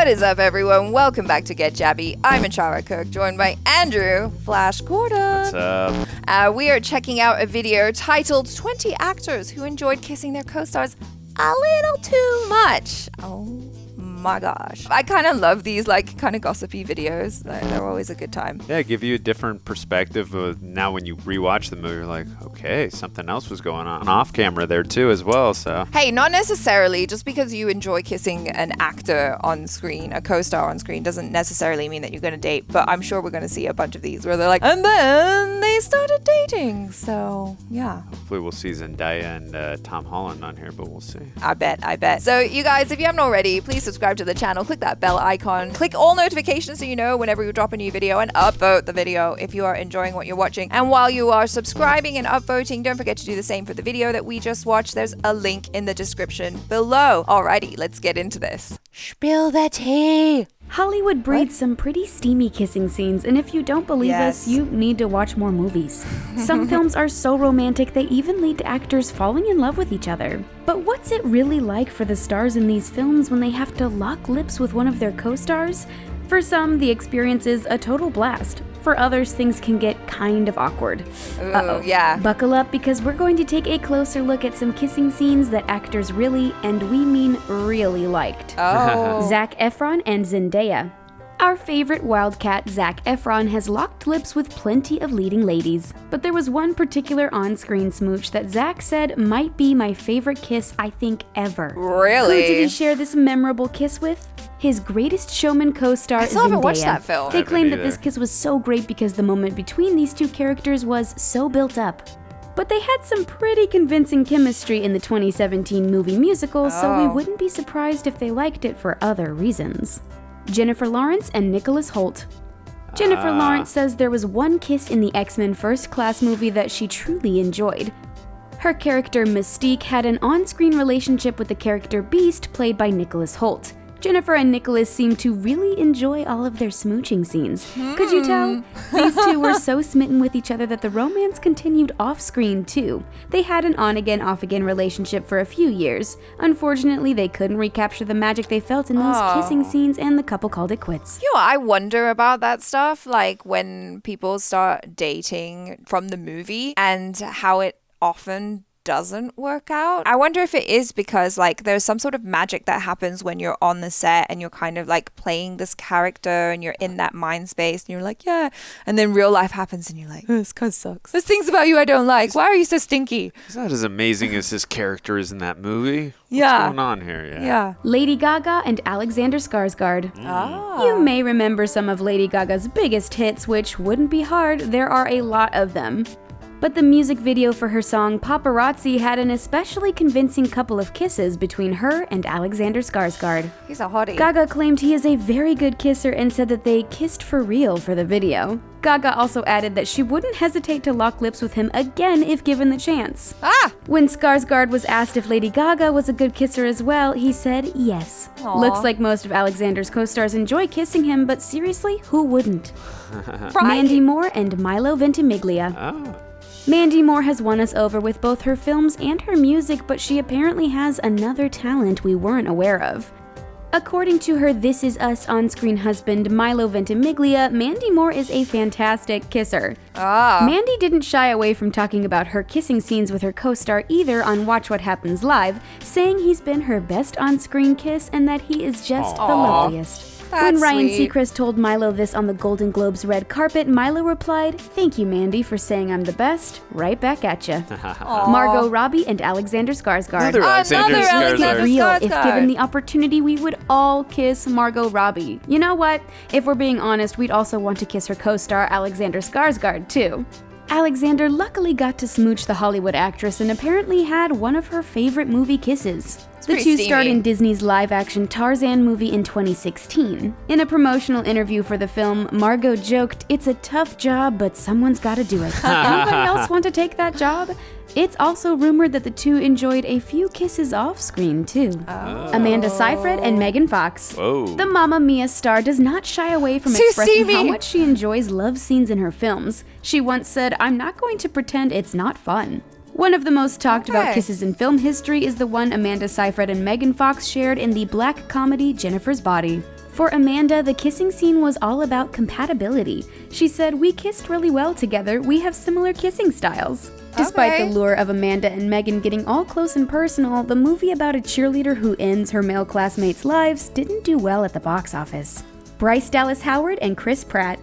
What is up, everyone? Welcome back to Get Jabby. I'm ACHARA KIRK, joined by Andrew Flash Gordon. What's up? We are checking out a video titled 20 Actors Who Enjoyed Kissing Their Co-Stars a Little Too Much. Oh my gosh. I kind of love these kind of gossipy videos. They're always a good time. Yeah, give you a different perspective of now when you rewatch the movie, you're like, okay, something else was going on off camera there too as well, so. Hey, not necessarily. Just because you enjoy kissing an actor on screen, a co-star on screen, doesn't necessarily mean that you're going to date. But I'm sure we're going to see a bunch of these where they're like, and then they started dating. So, yeah. Hopefully we'll see Zendaya and Tom Holland on here, but we'll see. I bet. So, you guys, if you haven't already, please subscribe to the channel, click that bell icon, click all notifications so you know whenever we drop a new video, and upvote the video if you are enjoying what you're watching. And while you are subscribing and upvoting, don't forget to do the same for the video that we just watched. There's a link in the description below. Alrighty, let's get into this. Spill the tea! Hollywood breeds some pretty steamy kissing scenes, and if you don't believe us, you need to watch more movies. Some films are so romantic they even lead to actors falling in love with each other. But what's it really like for the stars in these films when they have to lock lips with one of their co-stars? For some, the experience is a total blast. For others, things can get kind of awkward. Uh-oh. Yeah. Buckle up, because we're going to take a closer look at some kissing scenes that actors really, and we mean really, liked. Oh. Zac Efron and Zendaya. Our favorite wildcat, Zac Efron, has locked lips with plenty of leading ladies. But there was one particular on-screen smooch that Zac said might be my favorite kiss, I think, ever. Really? Who did he share this memorable kiss with? His Greatest Showman co-star, I still haven't Zendaya. watched that film. They claimed that this kiss was so great because the moment between these two characters was so built up. But they had some pretty convincing chemistry in the 2017 movie musical, so we wouldn't be surprised if they liked it for other reasons. Jennifer Lawrence and Nicholas Hoult. Jennifer Lawrence says there was one kiss in the X-Men First Class movie that she truly enjoyed. Her character Mystique had an on-screen relationship with the character Beast, played by Nicholas Hoult. Jennifer and Nicholas seemed to really enjoy all of their smooching scenes. Could you tell? These two were so smitten with each other that the romance continued off-screen too. They had an on-again, off-again relationship for a few years. Unfortunately, they couldn't recapture the magic they felt in those kissing scenes, and the couple called it quits. You know, I wonder about that stuff, like when people start dating from the movie and how it often doesn't work out. I wonder if it is because there's some sort of magic that happens when you're on the set and you're kind of playing this character and you're in that mind space and you're like, yeah, and then real life happens and you're like, oh, this kind of sucks. There's things about you I don't like. Why are you so stinky? It's not as amazing as his character is in that movie. Yeah. What's going on here? Yeah. Lady Gaga and Alexander Skarsgård. You may remember some of Lady Gaga's biggest hits, which wouldn't be hard. There are a lot of them. But the music video for her song Paparazzi had an especially convincing couple of kisses between her and Alexander Skarsgård. He's a hottie. Gaga claimed he is a very good kisser and said that they kissed for real for the video. Gaga also added that she wouldn't hesitate to lock lips with him again if given the chance. When Skarsgård was asked if Lady Gaga was a good kisser as well, he said yes. Aww. Looks like most of Alexander's co-stars enjoy kissing him, but seriously, who wouldn't? Mandy Moore and Milo Ventimiglia. Mandy Moore has won us over with both her films and her music, but she apparently has another talent we weren't aware of. According to her This Is Us on-screen husband, Milo Ventimiglia, Mandy Moore is a fantastic kisser. Mandy didn't shy away from talking about her kissing scenes with her co-star either on Watch What Happens Live, saying he's been her best on-screen kiss and that he is just the loveliest. When Ryan Seacrest told Milo this on the Golden Globes red carpet, Milo replied, "Thank you, Mandy, for saying I'm the best. Right back at ya." Margot Robbie and Alexander Skarsgård. Another Alexander Let's get Skarsgård. real. If given the opportunity, we would all kiss Margot Robbie. You know what? If we're being honest, we'd also want to kiss her co-star Alexander Skarsgård too. Alexander luckily got to smooch the Hollywood actress and apparently had one of her favorite movie kisses. The two starred in Disney's live-action Tarzan movie in 2016. In a promotional interview for the film, Margot joked, "It's a tough job, but someone's gotta do it." Anybody else want to take that job? It's also rumored that the two enjoyed a few kisses off-screen, too. Amanda Seyfried and Megan Fox. The Mamma Mia star does not shy away from expressing how much she enjoys love scenes in her films. She once said, "I'm not going to pretend it's not fun." One of the most talked about kisses in film history is the one Amanda Seyfried and Megan Fox shared in the black comedy Jennifer's Body. For Amanda, the kissing scene was all about compatibility. She said, "We kissed really well together. We have similar kissing styles." Despite the lure of Amanda and Megan getting all close and personal, the movie about a cheerleader who ends her male classmates' lives didn't do well at the box office. Bryce Dallas Howard and Chris Pratt.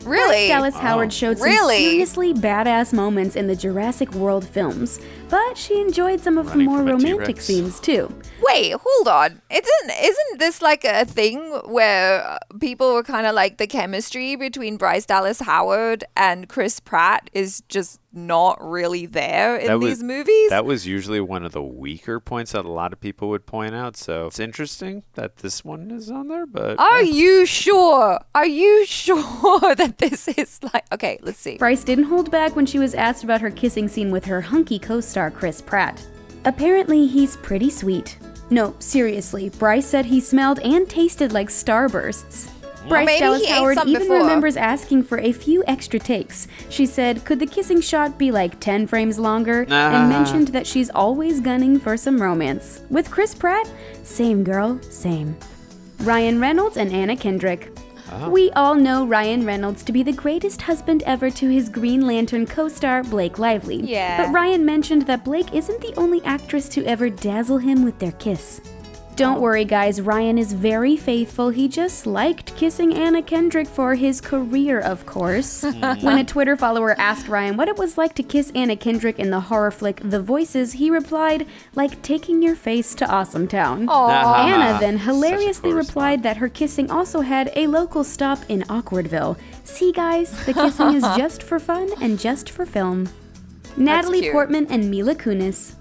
Really? Bryce Dallas Howard showed some seriously badass moments in the Jurassic World films, but she enjoyed some of the more romantic scenes too. Wait, hold on. Isn't this like a thing where people were kind of like the chemistry between Bryce Dallas Howard and Chris Pratt is just not really there in these movies? That was usually one of the weaker points that a lot of people would point out. So it's interesting that this one is on there, but... Are you sure? Are you sure that this is like... Okay, let's see. Bryce didn't hold back when she was asked about her kissing scene with her hunky co-star Chris Pratt. Apparently, he's pretty sweet. No, seriously, Bryce said he smelled and tasted like Starbursts. Bryce Dallas Howard even remembers asking for a few extra takes. She said, could the kissing shot be like 10 frames longer? And mentioned that she's always gunning for some romance. With Chris Pratt, same girl, same. Ryan Reynolds and Anna Kendrick. We all know Ryan Reynolds to be the greatest husband ever to his Green Lantern co-star Blake Lively. Yeah. But Ryan mentioned that Blake isn't the only actress to ever dazzle him with their kiss. Don't worry guys, Ryan is very faithful. He just liked kissing Anna Kendrick for his career, of course. When a Twitter follower asked Ryan what it was like to kiss Anna Kendrick in the horror flick The Voices, he replied, like taking your face to Awesometown. Anna then hilariously replied that her kissing also had a local stop in Awkwardville. See guys, the kissing is just for fun and just for film. Natalie Portman and Mila Kunis.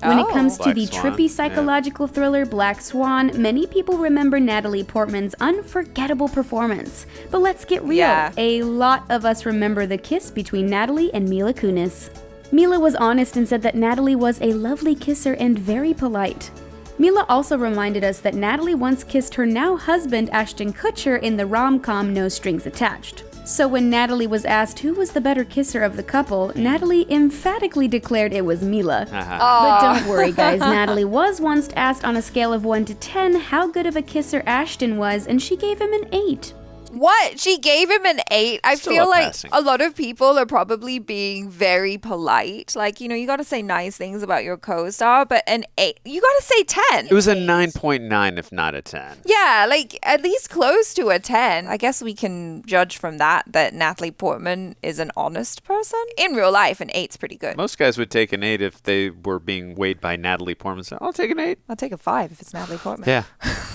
When it comes to the trippy psychological thriller Black Swan, many people remember Natalie Portman's unforgettable performance. But let's get real. A lot of us remember the kiss between Natalie and Mila Kunis. Mila was honest and said that Natalie was a lovely kisser and very polite. Mila also reminded us that Natalie once kissed her now husband Ashton Kutcher in the rom-com No Strings Attached. So when Natalie was asked who was the better kisser of the couple, Natalie emphatically declared it was Mila. But don't worry guys, Natalie was once asked on a scale of 1 to 10 how good of a kisser Ashton was, and she gave him an 8. What? She gave him an 8? I feel like a lot of people are probably being very polite. Like, you know, you got to say nice things about your co-star, but an 8, you got to say 10. It was a 9.9 if not a 10. Yeah, like at least close to a 10. I guess we can judge from that Natalie Portman is an honest person. In real life, an 8's pretty good. Most guys would take an 8 if they were being weighed by Natalie Portman. So I'll take an 8. I'll take a 5 if it's Natalie Portman. Yeah.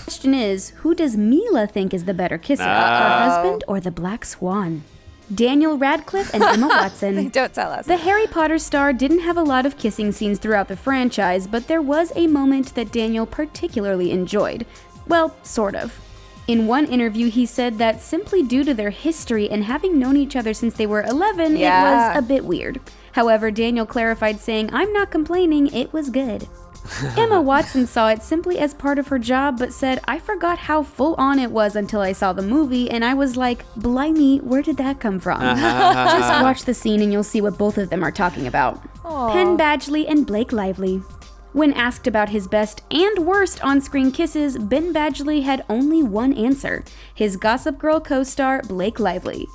Question is, who does Mila think is the better kisser, her husband or the Black Swan? Daniel Radcliffe and Emma Watson. Don't tell us. The Harry Potter star didn't have a lot of kissing scenes throughout the franchise, but there was a moment that Daniel particularly enjoyed. Well, sort of. In one interview, he said that simply due to their history and having known each other since they were 11, it was a bit weird. However, Daniel clarified saying, "I'm not complaining, it was good." Emma Watson saw it simply as part of her job, but said, "I forgot how full on it was until I saw the movie, and I was like, blimey, where did that come from?" Just watch the scene and you'll see what both of them are talking about. Penn Badgley and Blake Lively. When asked about his best and worst on-screen kisses, Ben Badgley had only one answer: his Gossip Girl co-star, Blake Lively.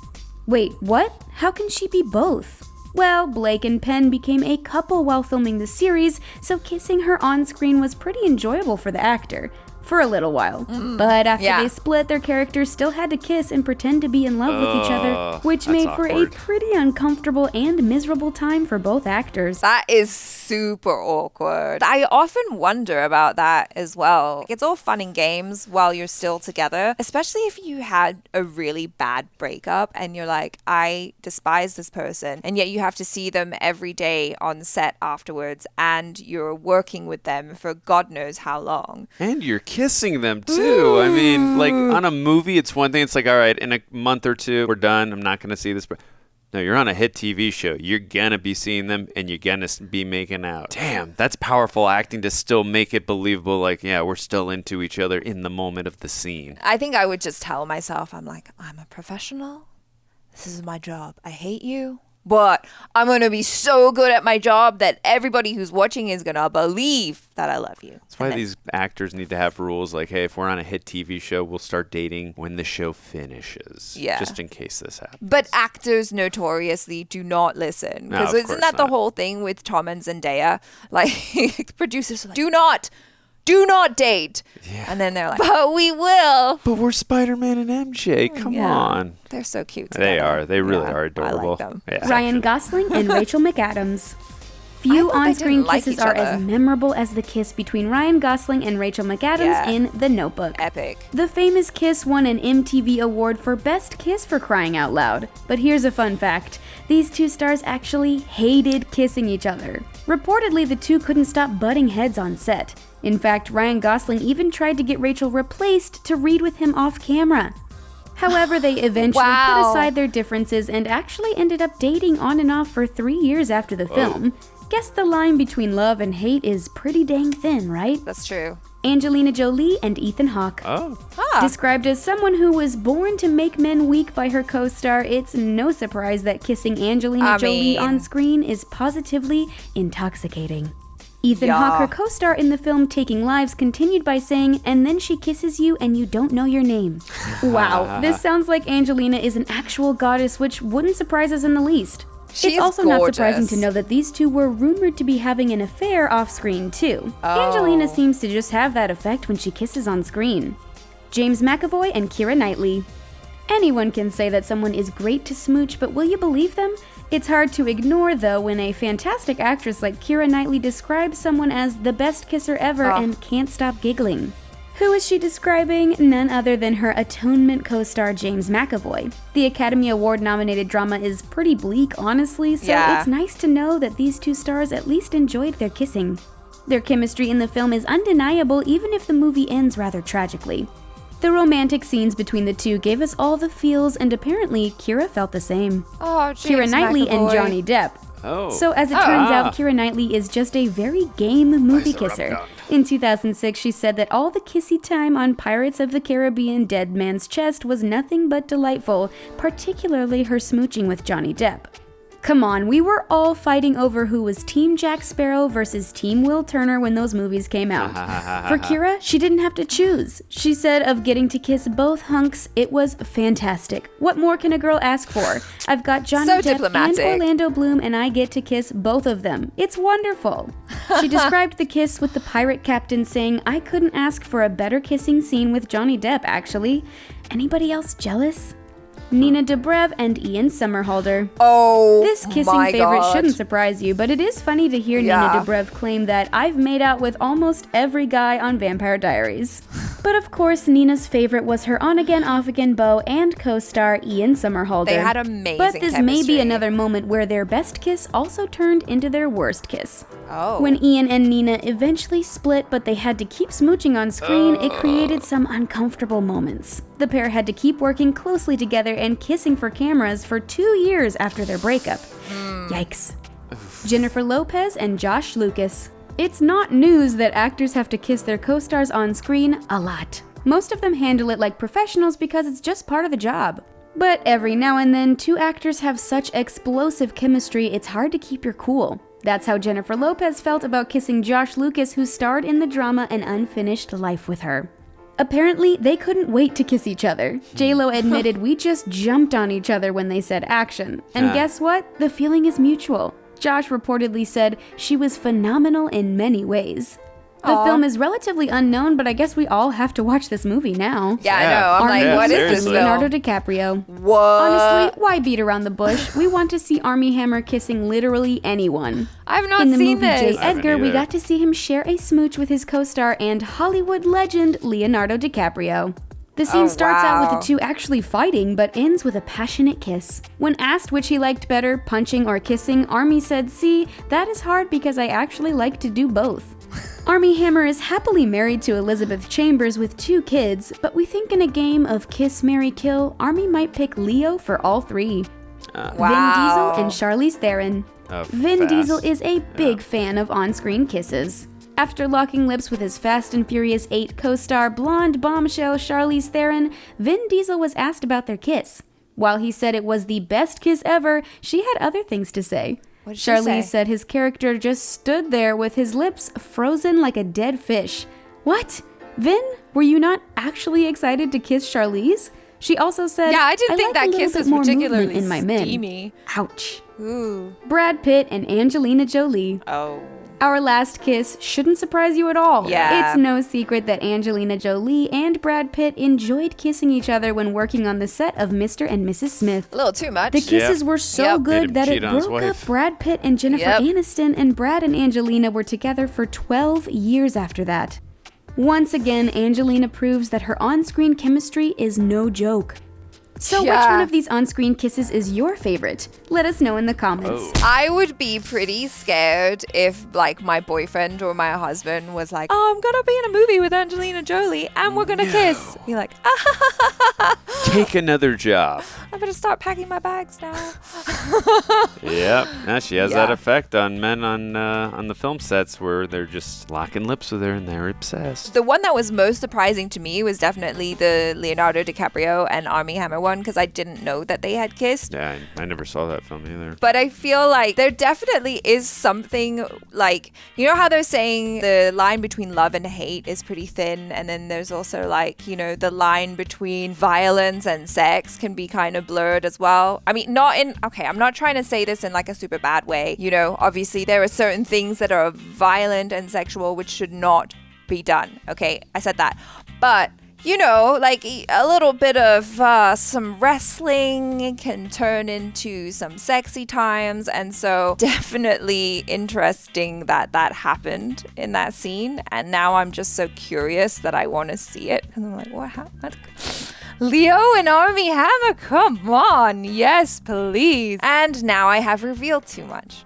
Wait, what? How can she be both? Well, Blake and Penn became a couple while filming the series, so kissing her on-screen was pretty enjoyable for the actor. For a little while. But after they split, their characters still had to kiss and pretend to be in love with each other, which made for a pretty uncomfortable and miserable time for both actors. That is super awkward. I often wonder about that as well. It's all fun and games while you're still together, especially if you had a really bad breakup and you're like, I despise this person, and yet you have to see them every day on set afterwards, and you're working with them for God knows how long. And you're kissing them too. I mean, like on a movie, it's one thing. It's like, all right, in a month or two, we're done. I'm not going to see this. But no, you're on a hit TV show. You're going to be seeing them and you're going to be making out. Damn, that's powerful acting to still make it believable. Like, yeah, we're still into each other in the moment of the scene. I think I would just tell myself, I'm a professional. This is my job. I hate you. but I'm going to be so good at my job that everybody who's watching is going to believe that I love you. That's why these actors need to have rules like, hey, if we're on a hit TV show, we'll start dating when the show finishes. Yeah. Just in case this happens. But actors notoriously do not listen. No, Because of isn't course that the not. whole thing with Tom and Zendaya? Like, producers are like, do not date. Yeah. And then they're like, but we will. But we're Spider-Man and MJ. Come Yeah. on. They're so cute They together. are. They really Yeah, are adorable. I like them. Yeah. Ryan Gosling and Rachel McAdams. I Few thought they on-screen didn't like kisses each are other. as memorable as the kiss between Ryan Gosling and Rachel McAdams Yeah. in The Notebook. Epic. The famous kiss won an MTV award for Best Kiss for crying out loud. But here's a fun fact. These two stars actually hated kissing each other. Reportedly, the two couldn't stop butting heads on set. In fact, Ryan Gosling even tried to get Rachel replaced to read with him off camera. However, they eventually put Wow. aside their differences and actually ended up dating on and off for 3 years after the film. Guess the line between love and hate is pretty dang thin, right? That's true. Angelina Jolie and Ethan Hawke. Oh. Described as someone who was born to make men weak by her co-star, it's no surprise that kissing Angelina Jolie mean- on screen is positively intoxicating. Ethan Yeah. Hawke, her co-star in the film Taking Lives, continued by saying, "And then she kisses you and you don't know your name." Wow, this sounds like Angelina is an actual goddess, which wouldn't surprise us in the least. She It's is also not surprising gorgeous. to know that these two were rumored to be having an affair off-screen too. Oh. Angelina seems to just have that effect when she kisses on screen. James McAvoy and Keira Knightley. Anyone can say that someone is great to smooch, but will you believe them? It's hard to ignore, though, when a fantastic actress like Keira Knightley describes someone as the best kisser ever and can't stop giggling. Who is she describing? None other than her Atonement co-star James McAvoy. The Academy Award-nominated drama is pretty bleak, honestly, so Yeah. it's nice to know that these two stars at least enjoyed their kissing. Their chemistry in the film is undeniable, even if the movie ends rather tragically. The romantic scenes between the two gave us all the feels, and apparently Keira felt the same. Oh, Keira James Knightley and McAvoy. Johnny Depp. Oh. So as it turns out, Keira Knightley is just a very game movie kisser. In 2006, she said that all the kissy time on Pirates of the Caribbean Dead Man's Chest was nothing but delightful, particularly her smooching with Johnny Depp. Come on, we were all fighting over who was Team Jack Sparrow versus Team Will Turner when those movies came out. For Keira, she didn't have to choose. She said of getting to kiss both hunks, it was fantastic. What more can a girl ask for? I've got Johnny So Depp diplomatic. and Orlando Bloom, and I get to kiss both of them. It's wonderful. She described the kiss with the pirate captain saying, "I couldn't ask for a better kissing scene with Johnny Depp, actually. Anybody else jealous?" Nina Dobrev and Ian Somerhalder. Oh, This kissing my favorite God. shouldn't surprise you, but it is funny to hear Yeah. Nina Dobrev claim that "I've made out with almost every guy on Vampire Diaries." But of course, Nina's favorite was her on-again, off-again beau and co-star Ian Somerhalder. They had amazing But this may be chemistry. another moment where their best kiss also turned into their worst kiss. Oh. When Ian and Nina eventually split, but they had to keep smooching on screen, it created some uncomfortable moments. The pair had to keep working closely together and kissing for cameras for 2 years after their breakup. Yikes. Jennifer Lopez and Josh Lucas. It's not news that actors have to kiss their co-stars on screen a lot. Most of them handle it like professionals because it's just part of the job. But every now and then, two actors have such explosive chemistry, it's hard to keep your cool. That's how Jennifer Lopez felt about kissing Josh Lucas, who starred in the drama An Unfinished Life with her. Apparently, they couldn't wait to kiss each other. J-Lo admitted, "We just jumped on each other when they said action." And guess what? The feeling is mutual. Josh reportedly said, "She was phenomenal in many ways." The film is relatively unknown, but I guess we all have to watch this movie now. Yeah, I Yeah. know. I'm Army like, what is seriously. this film? Leonardo DiCaprio. What? Honestly, why beat around the bush? We want to see Army Hammer kissing literally anyone. I've not In the seen movie this. J. I haven't Edgar, we either. got to see him share a smooch with his co-star and Hollywood legend Leonardo DiCaprio. The scene Oh, starts out with wow. the two actually fighting, but ends with a passionate kiss. When asked which he liked better, punching or kissing, Army said, "See, that is hard because I actually like to do both." Army Hammer is happily married to Elizabeth Chambers with 2 kids, but we think in a game of Kiss, Marry, Kill, Army might pick Leo for all 3. Wow. Vin Diesel and Charlize Theron. Oh, Vin fast. Diesel is a big fan of on-screen kisses. After locking lips with his Fast and Furious 8 co-star blonde bombshell Charlize Theron, Vin Diesel was asked about their kiss. While he said it was the best kiss ever, she had other things to say. What did she Charlize say? said his character just stood there with his lips frozen like a dead fish. What? Vin, were you not actually excited to kiss Charlize? She also said, Yeah, I didn't think like that kiss was more particularly movement in my men. steamy. Ouch. Ooh. Brad Pitt and Angelina Jolie. Oh. Our last kiss shouldn't surprise you at all. Yeah. It's no secret that Angelina Jolie and Brad Pitt enjoyed kissing each other when working on the set of Mr. and Mrs. Smith. A little too much. The kisses were so Yep. Made good him that it cheat on his broke up wife. Brad Pitt and Jennifer Yep. Aniston, and Brad and Angelina were together for 12 years after that. Once again, Angelina proves that her on-screen chemistry is no joke. So which Yeah. one of these on-screen kisses is your favorite? Let us know in the comments. Oh. I would be pretty scared if, like, my boyfriend or my husband was like, "Oh, I'm gonna be in a movie with Angelina Jolie and we're gonna kiss." Be like, Take another job. I better start packing my bags now. Yep. Now she has Yeah. that effect on men on the film sets where they're just locking lips with her and they're obsessed. The one that was most surprising to me was definitely the Leonardo DiCaprio and Armie Hammer one, because I didn't know that they had kissed. Yeah, I never saw that film either. But I feel like there definitely is something, like, you know how they're saying the line between love and hate is pretty thin, and then there's also, like, you know, the line between violence and sex can be kind of blurred as well. I mean, I'm not trying to say this in like a super bad way. You know, obviously there are certain things that are violent and sexual which should not be done. Okay, I said that. But you know, like a little bit of some wrestling can turn into some sexy times. And so definitely interesting that that happened in that scene. And now I'm just so curious that I want to see it. And I'm like, what happened? Leo and Armie Hammer, come on. Yes, please. And now I have revealed too much.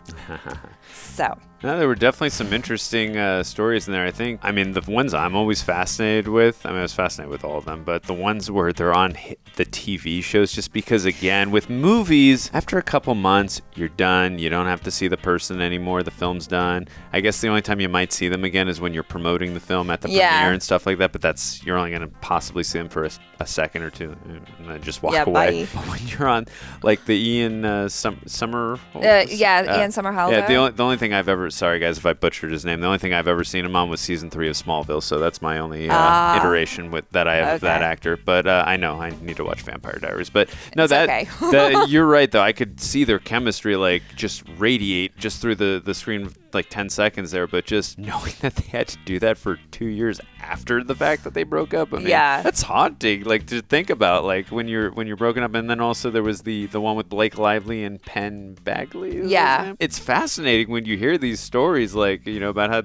So. No, there were definitely some interesting stories in there, I think. I mean, the ones I'm always fascinated with, I was fascinated with all of them, but the ones where they're on the TV shows, just because, again, with movies, after a couple months, you're done. You don't have to see the person anymore. The film's done. I guess the only time you might see them again is when you're promoting the film at the premiere and stuff like that, but you're only going to possibly see them for a second or two and then just walk away. Bye. But when you're on, like, the Ian Summer... Ian Somerhalder. Yeah, the only thing I've ever... Sorry, guys, if I butchered his name. The only thing I've ever seen him on was season 3 of Smallville, so that's my only iteration that I have of that actor. But I know I need to watch Vampire Diaries. But no, you're right, though. I could see their chemistry like just radiate just through the screen, like 10 seconds there. But just knowing that they had to do that for 2 years after the fact that they broke up, I mean, that's haunting. Like, to think about, like, when you're broken up. And then also there was the one with Blake Lively and Penn Badgley. Yeah, it's fascinating when you hear these stories, like, you know, about how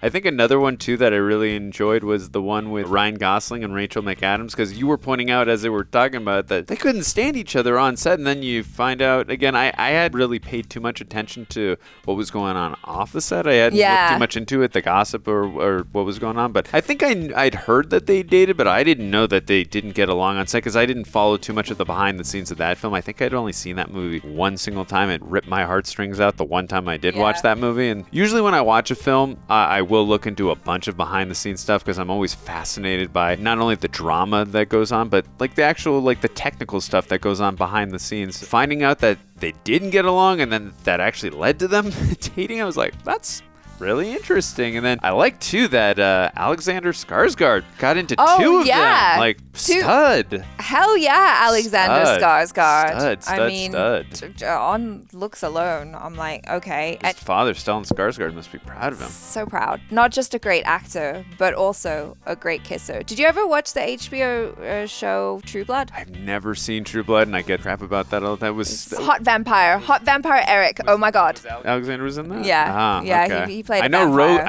I think another one too that I really enjoyed was the one with Ryan Gosling and Rachel McAdams, because you were pointing out as they were talking about that they couldn't stand each other on set, and then you find out again, I had really paid too much attention to what was going on off the set. I hadn't looked too much into it, the gossip or what was going on, but I think I'd heard that they dated, but I didn't know that they didn't get along on set, because I didn't follow too much of the behind the scenes of that film. I think I'd only seen that movie one single time. It ripped my heartstrings out the one time I did watch that movie. And usually when I watch a film, I will look into a bunch of behind the scenes stuff, because I'm always fascinated by not only the drama that goes on, but like the actual, like the technical stuff that goes on behind the scenes. Finding out that they didn't get along and then that actually led to them dating, I was like, that's really interesting. And then I like too that Alexander Skarsgård got into two of them. Like, stud. Hell yeah, Alexander Skarsgård. Stud. On looks alone, I'm like, okay. His father, Stellan Skarsgård, must be proud of him. So proud. Not just a great actor, but also a great kisser. Did you ever watch the HBO show True Blood? I've never seen True Blood, and I get crap about that all the time. Was Hot Vampire Eric. Oh my God. Alexander was in that? Yeah. Okay. He played I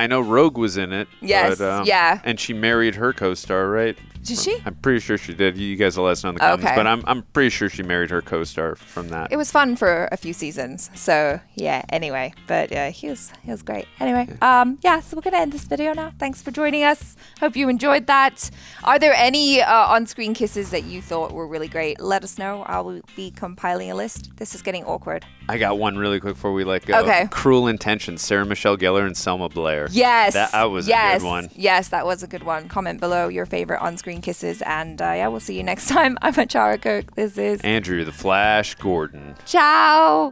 know Rogue was in it. Yes. But, yeah. And she married her co-star, right? Did she? I'm pretty sure she did. You guys will let us know in the comments. Okay. But I'm pretty sure she married her co-star from that. It was fun for a few seasons. So yeah. Anyway, but he was great. Anyway, so we're gonna end this video now. Thanks for joining us. Hope you enjoyed that. Are there any on-screen kisses that you thought were really great? Let us know. I will be compiling a list. This is getting awkward. I got one really quick before we let go. Okay. Cruel Intentions. Sarah Michelle Gellar and and Selma Blair. Yes. That was a good one. Yes, that was a good one. Comment below your favorite on-screen kisses. And yeah, we'll see you next time. I'm ACHARA KIRK. This is Andrew the Flash Gordon. Ciao.